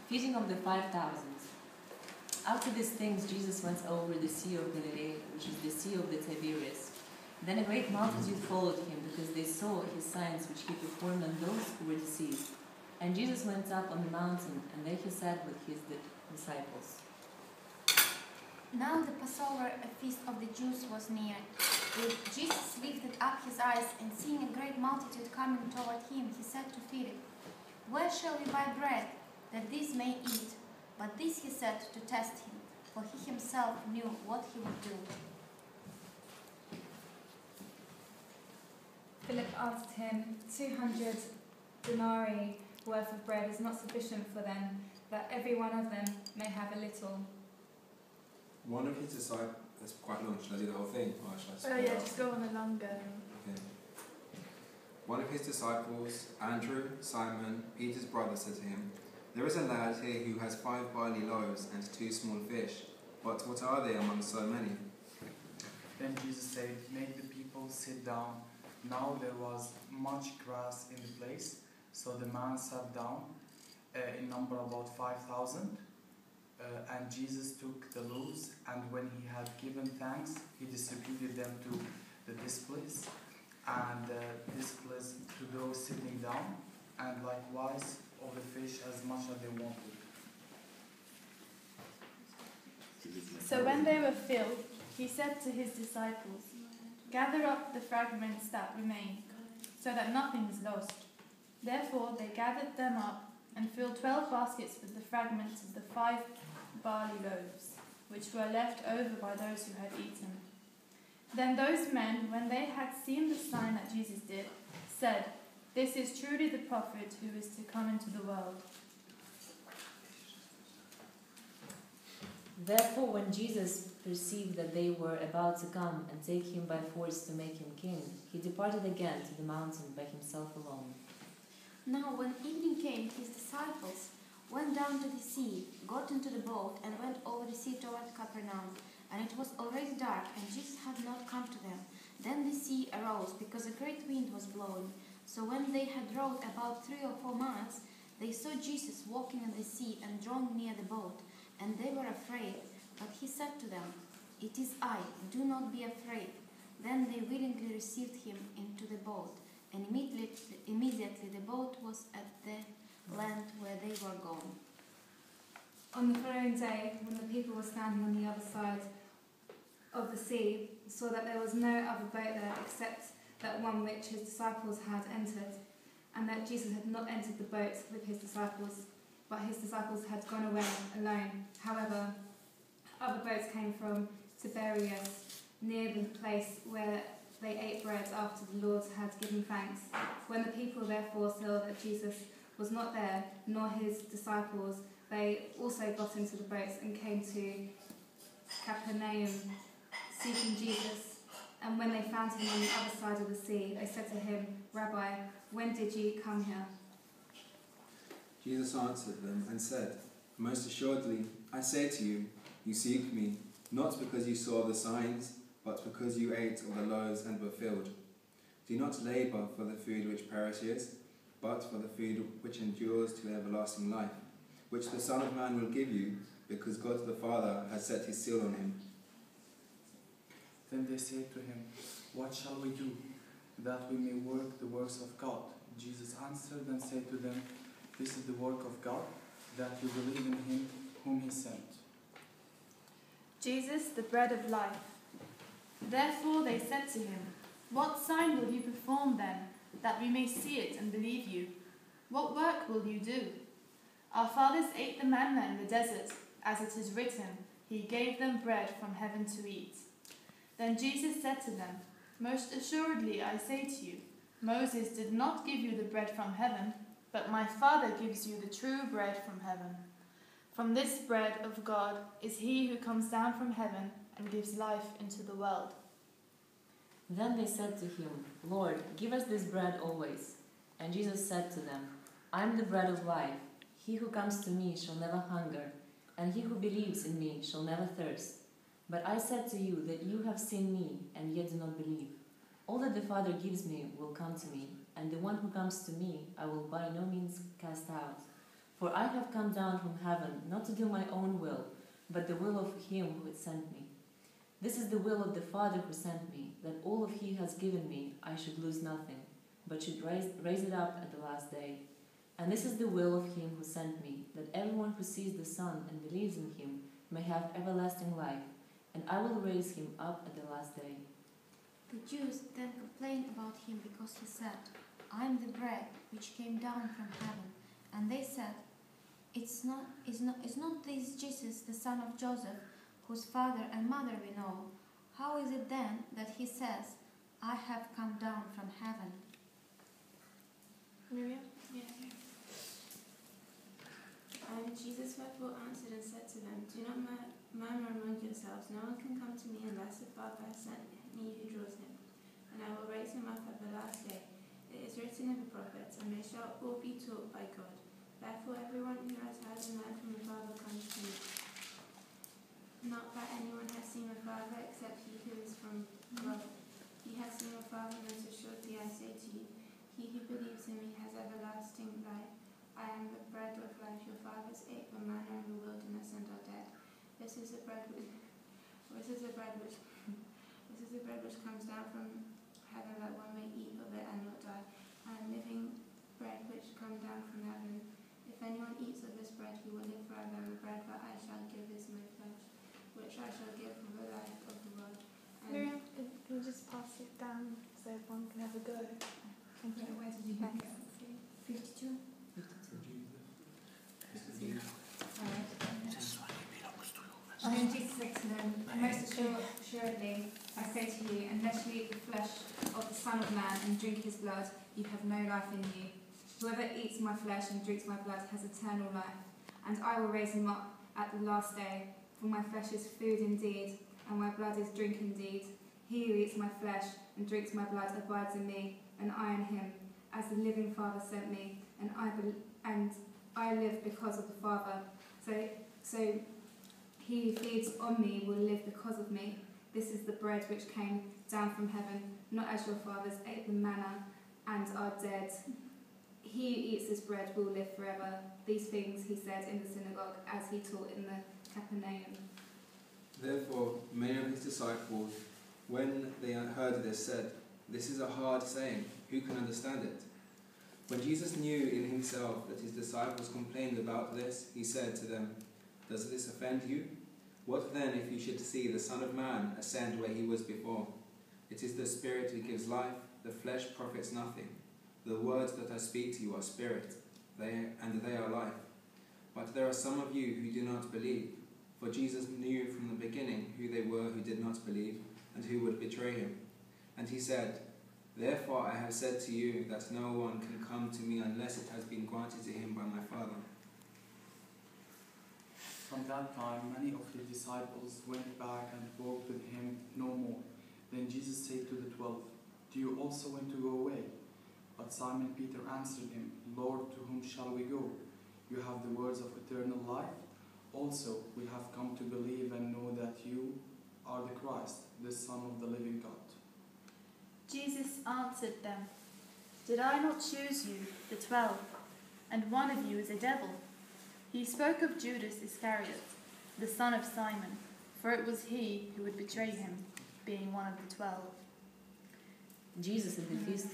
Feeding of the 5,000. After these things, Jesus went over the Sea of Galilee, which is the Sea of the Tiberias. Then a great multitude followed him, because they saw his signs which he performed on those who were diseased. And Jesus went up on the mountain, and there he sat with his disciples. Now the Passover, a feast of the Jews, was near. Jesus lifted up his eyes, and seeing a great multitude coming toward him, he said to Philip, "Where shall we buy bread, that these may eat?" But this he said to test him, for he himself knew what he would do. Philip asked him, 200 denarii worth of bread is not sufficient for them, that every one of them may have a little. One of his disciples, that's quite long, should I do the whole thing? Or should I just go on a longer. Okay. One of his disciples, Andrew, Simon, Peter's brother, said to him, "There is a lad here who has 5 barley loaves and 2 small fish, but what are they among so many?" Then Jesus said, "Make the people sit down." Now there was much grass in the place, so the man sat down, in number about 5,000. And Jesus took the loaves, and when he had given thanks, he distributed them to the disciples, and disciples to those sitting down, and likewise of the fish as much as they wanted. So when they were filled, he said to his disciples, "Gather up the fragments that remain, so that nothing is lost." Therefore they gathered them up and filled 12 baskets with the fragments of the 5 barley loaves, which were left over by those who had eaten. Then those men, when they had seen the sign that Jesus did, said, "This is truly the prophet who is to come into the world." Therefore, when Jesus perceived that they were about to come and take him by force to make him king, he departed again to the mountain by himself alone. Now when evening came, his disciples went down to the sea, got into the boat, and went over the sea toward Capernaum. And it was already dark, and Jesus had not come to them. Then the sea arose, because a great wind was blowing. So when they had rowed about 3 or 4 miles, they saw Jesus walking on the sea and drawing near the boat. And they were afraid. But he said to them, "It is I, do not be afraid." Then they willingly received him into the boat, and immediately the boat was at the land where they were going. On the following day, when the people were standing on the other side of the sea, saw that there was no other boat there except that one which his disciples had entered, and that Jesus had not entered the boat with his disciples, but his disciples had gone away alone. However, other boats came from Tiberias, near the place where they ate bread after the Lord had given thanks. When the people therefore saw that Jesus was not there, nor his disciples, they also got into the boats and came to Capernaum, seeking Jesus. And when they found him on the other side of the sea, they said to him, "Rabbi, when did you come here?" Jesus answered them and said, "Most assuredly, I say to you, you seek me, not because you saw the signs, but because you ate of the loaves and were filled. Do not labor for the food which perishes, but for the food which endures to everlasting life, which the Son of Man will give you, because God the Father has set his seal on him." Then they said to him, "What shall we do, that we may work the works of God?" Jesus answered and said to them, "This is the work of God, that you believe in him whom he sent." Jesus, the bread of life. Therefore they said to him, "What sign will you perform then, that we may see it and believe you? What work will you do? Our fathers ate the manna in the desert, as it is written, He gave them bread from heaven to eat." Then Jesus said to them, "Most assuredly I say to you, Moses did not give you the bread from heaven, but my Father gives you the true bread from heaven. From this bread of God is he who comes down from heaven and gives life into the world." Then they said to him, "Lord, give us this bread always." And Jesus said to them, "I am the bread of life. He who comes to me shall never hunger, and he who believes in me shall never thirst. But I said to you that you have seen me, and yet do not believe. All that the Father gives me will come to me, and the one who comes to me I will by no means cast out. For I have come down from heaven not to do my own will, but the will of him who had sent me. This is the will of the Father who sent me, that all of he has given me I should lose nothing, but should raise it up at the last day. And this is the will of him who sent me, that everyone who sees the Son and believes in him may have everlasting life, and I will raise him up at the last day. The Jews then complained about him because he said, I am the bread which came down from heaven. And they said, Is not this Jesus, the son of Joseph, whose father and mother we know? How is it then that he says, I have come down from heaven? Miriam? Yeah. Jesus therefore answered and said to them, Do not murmur among yourselves. No one can come to me unless the Father has sent me who draws him, and I will raise him up at the last day. It is written in the prophets, and they shall all be taught by God. Therefore everyone who has heard and learned from the Father comes to me. Not that anyone has seen the Father except he who is from God. He has seen the Father, most assuredly I say to you, he who believes in me has everlasting life. I am the bread of life. Your fathers ate the manna in the wilderness and are dead. This is the bread which comes down from heaven, that one may eat of it and not die. I am living bread which come down from heaven. If anyone eats of this bread, he will live forever. And the bread that I shall give is my flesh, which I shall give for the life of the world. Miriam, can you just pass it down so everyone can have a go? Thank you. Where did you get it? 52. And Jesus said to them, Most assuredly, I say to you, unless you eat the flesh of the Son of Man and drink his blood, you have no life in you. Whoever eats my flesh and drinks my blood has eternal life, and I will raise him up at the last day. For my flesh is food indeed, and my blood is drink indeed. He who eats my flesh and drinks my blood abides in me, and I in him, as the living Father sent me, and I live because of the Father. So he who feeds on me will live because of me. This is the bread which came down from heaven, not as your fathers ate the manna and are dead. He who eats this bread will live forever. These things he said in the synagogue as he taught in the Capernaum. Therefore, many of his disciples, when they heard this, said, This is a hard saying. Who can understand it? When Jesus knew in himself that his disciples complained about this, he said to them, Does this offend you? What then if you should see the Son of Man ascend where he was before? It is the Spirit who gives life, the flesh profits nothing. The words that I speak to you are spirit, and they are life. But there are some of you who do not believe. For Jesus knew from the beginning who they were who did not believe, and who would betray him. And he said, Therefore I have said to you that no one can come to me unless it has been granted to him by my Father. From that time, many of his disciples went back and walked with him no more. Then Jesus said to the 12, Do you also want to go away? But Simon Peter answered him, Lord, to whom shall we go? You have the words of eternal life. Also, we have come to believe and know that you are the Christ, the Son of the living God. Jesus answered them, Did I not choose you, the 12, and one of you is a devil? He spoke of Judas Iscariot, the son of Simon, for it was he who would betray him, being one of the 12. Jesus at the feast.